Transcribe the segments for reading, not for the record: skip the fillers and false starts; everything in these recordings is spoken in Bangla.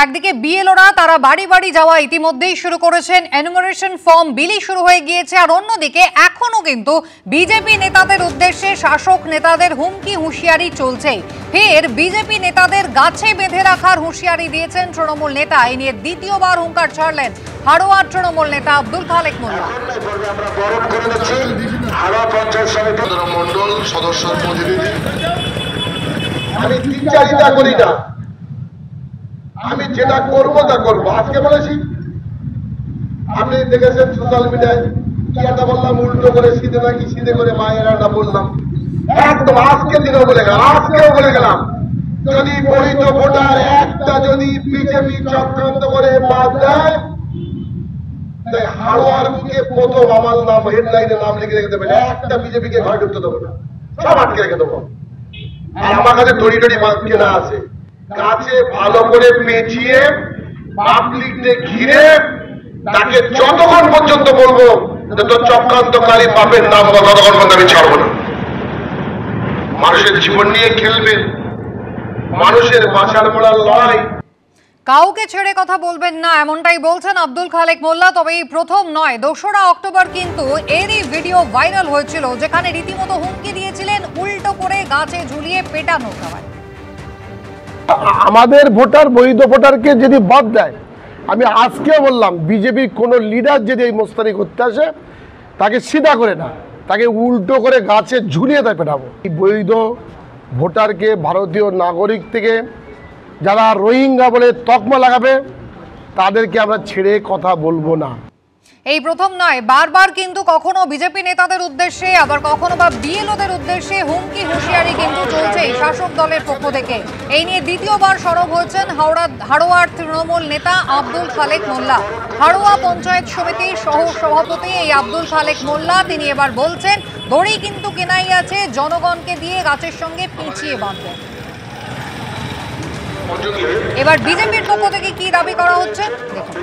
একদিকে বিএলওরা তারা বাড়ি বাড়ি যাওয়া ইতিমধ্যেই শুরু করেছেন, এনুমারেশন ফর্ম বিলি শুরু হয়ে গিয়েছে। আর অন্যদিকে এখনো কিন্তু বিজেপি নেতাদের উদ্দেশ্যে শাসক নেতাদের হুমকি হুঁশিয়ারি চলছে। ফের বিজেপি নেতাদের গাছে বেঁধে রাখার হুঁশিয়ারি দিয়েছেন তৃণমূল নেতা। এই নিয়ে দ্বিতীয়বার হুঙ্কার ছাড়লেন হাড়োয়ার তৃণমূল নেতা আব্দুল খালেক মোল্লা। মন্ডল সদস্য প্রতিনিধি, আমি চিন্তা করি না, আমি যেটা করবো তা করবো। আজকে বলেছি, আপনি দেখেছেন সোশ্যাল মিডিয়ায় কি একটা বললাম, উল্টো করে সিধে নাকি সিধে করে মায়েরা বললাম, একদম আজকে দিনেও বলে গেলাম, আজকেও বলে গেলাম, যদি বৈধ ভোটার একটা যদি বিজেপি চক্রান্ত করে বাদ দেয়, তাই হাড়োয়ার বুকে প্রথম আমার নাম হেডলাইনে নাম লিখে রেখে দেবেন। একটা বিজেপিকে ঘরে ঢুকতে দেবো না, সব আটকে রেখে দেবো। আর আমার কাছে দড়ি কেনা আছে, গাছে ভালো করে পেঁচিয়ে পাবলিককে ঘিরে তাকে যতক্ষণ পর্যন্ত বলবো তোর চক্রান্তকারী পাপের নাম ততক্ষণ পর্যন্ত আমি ছাড়বো না। মানুষের জীবন নিয়ে খেলবে, মানুষের বাঁচার মোড়ার লড়াই। কাউকে ছেড়ে কথা বলবেন না, এমনটাই বলছেন আব্দুল খালেক মোল্লা। তবে এই প্রথম নয়, 2রা অক্টোবর কিন্তু এরই ভিডিও ভাইরাল হয়েছিল, যেখানে রীতিমতো হুমকি দিয়েছিলেন উল্টো করে গাছে ঝুলিয়ে পেটানো হয়। আমাদের ভোটার, বৈধ ভোটারকে যদি বাদ দেয়, আমি আজকেও বললাম বিজেপির কোনো লিডার যদি এই মোস্তানি করতে আসে তাকে সিধা করে না, তাকে উল্টো করে গাছে ঝুলিয়ে তাই পেটাবো। এই বৈধ ভোটারকে, ভারতীয় নাগরিক থেকে যারা রোহিঙ্গা বলে তকমা লাগাবে তাদেরকে আমরা ছেড়ে কথা বলবো না। এই প্রথম নয়, বারবার কিন্তু কখনো বিজেপি নেতাদের উদ্দেশ্যে, আবার কখনো বা বিএলওদের উদ্দেশ্যে হুমকি হুঁশিয়ারি কিন্তু চলছে শাসক দলের পক্ষ থেকে। এই নিয়ে দ্বিতীয়বার সরব হয়েছেন হাড়োয়ার তৃণমূল নেতা আব্দুল খালেক মোল্লা। হাড়োয়া পঞ্চায়েত সমিতির সহ সভাপতি এই আব্দুল খালেক মোল্লা, তিনি এবার বলছেন দড়ি কিন্তু কেনাই আছে, জনগণকে দিয়ে গাছের সঙ্গে পিছিয়ে বাঁধবেন। এবার বিজেপির পক্ষ থেকে কি দাবি করা হচ্ছে দেখুন।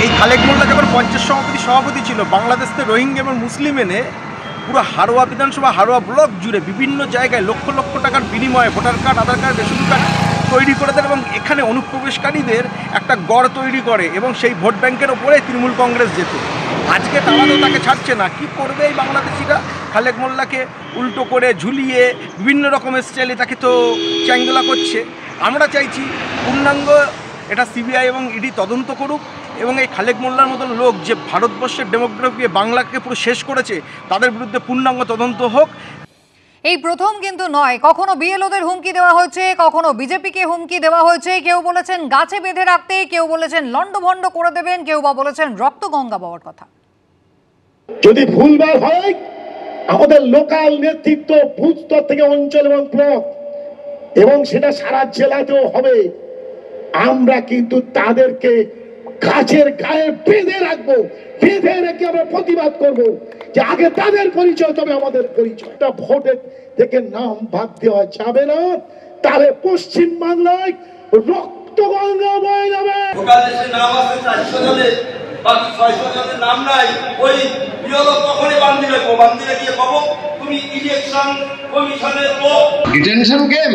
এই খালেক মোল্লা যখন পঞ্চায়েত সভাপতি ছিল, বাংলাদেশ থেকে রোহিঙ্গা এবং মুসলিম এনে পুরো হাড়োয়া বিধানসভা, হাড়োয়া ব্লক জুড়ে বিভিন্ন জায়গায় লক্ষ লক্ষ টাকার বিনিময়ে ভোটার কার্ড, আধার কার্ড, রেশন কার্ড তৈরি করে দেন এবং এখানে অনুপ্রবেশকারীদের একটা গড় তৈরি করে এবং সেই ভোট ব্যাংকের ওপরে তৃণমূল কংগ্রেস যেত। আজকে তারা তো তাকে ছাড়ছে না। কি করবে এই বাংলাদেশিরা? খালেক মোল্লাকে উল্টো করে ঝুলিয়ে বিভিন্ন রকমের স্টাইলে তাকে তো চ্যাংদোলা করছে। আমরা চাইছি পূর্ণাঙ্গ এটা সিবিআই এবং ইডি তদন্ত করুক এবং এই খালেক মোল্লার মতন লোক যে ভারতবর্ষের ডেমোগ্রাফি, বাংলাকে পুরো শেষ করেছে, তাদের বিরুদ্ধে পূর্ণাঙ্গ তদন্ত হোক। এই প্রথম কিন্তু নয়, কখনো বিএলওদের হুমকি দেওয়া হয়েছে, কখনো বিজেপিকে হুমকি দেওয়া হয়েছে। কেউ বলেছেন গাছে বেঁধে রাখতে, কেউ বলেছেন লন্ডভন্ড করে দেবেন, কেউ বা বলেছেন রক্ত গঙ্গা বাবার কথা। যদি ভুলভাল হয়, আমাদের লোকাল নেতৃত্ব বুথ স্তর থেকে অঞ্চল এবং ব্লক এবং সেটা সারা জেলাতেও হবে, আমরা কিন্তু তাদেরকে গাছের গায়ে বেঁধে রাখবো, বেঁধে রেখে আমরা প্রতিবাদ করব যে আগে তাদের পরিচয়, তবে আমাদের পরিচয়টা। ভোটের থেকে নাম বাদ দেওয়া যাবে না, তাহলে পশ্চিম বাংলায় রক্ত গঙ্গা বয়ে যাবে। নাম আছে 400 জনের, বাকি 600 জনের নাম নাই। ওই বিরোধ কখনই বান্দি রাখবো, বান্দি রাখিয়ে পাবো তুমি ইলেকশন কমিশনের লোক। ডিটেনশন গেম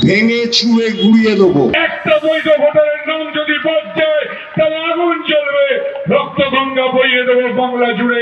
ভেঙে ছুঁড়ে গুড়িয়ে দেবো। একটা বৈধ ভোটারের নাম যদি বাদ যায় তাহলে আগুন জ্বলবে, রক্ত গঙ্গা বইয়ে দেবো বাংলা জুড়ে।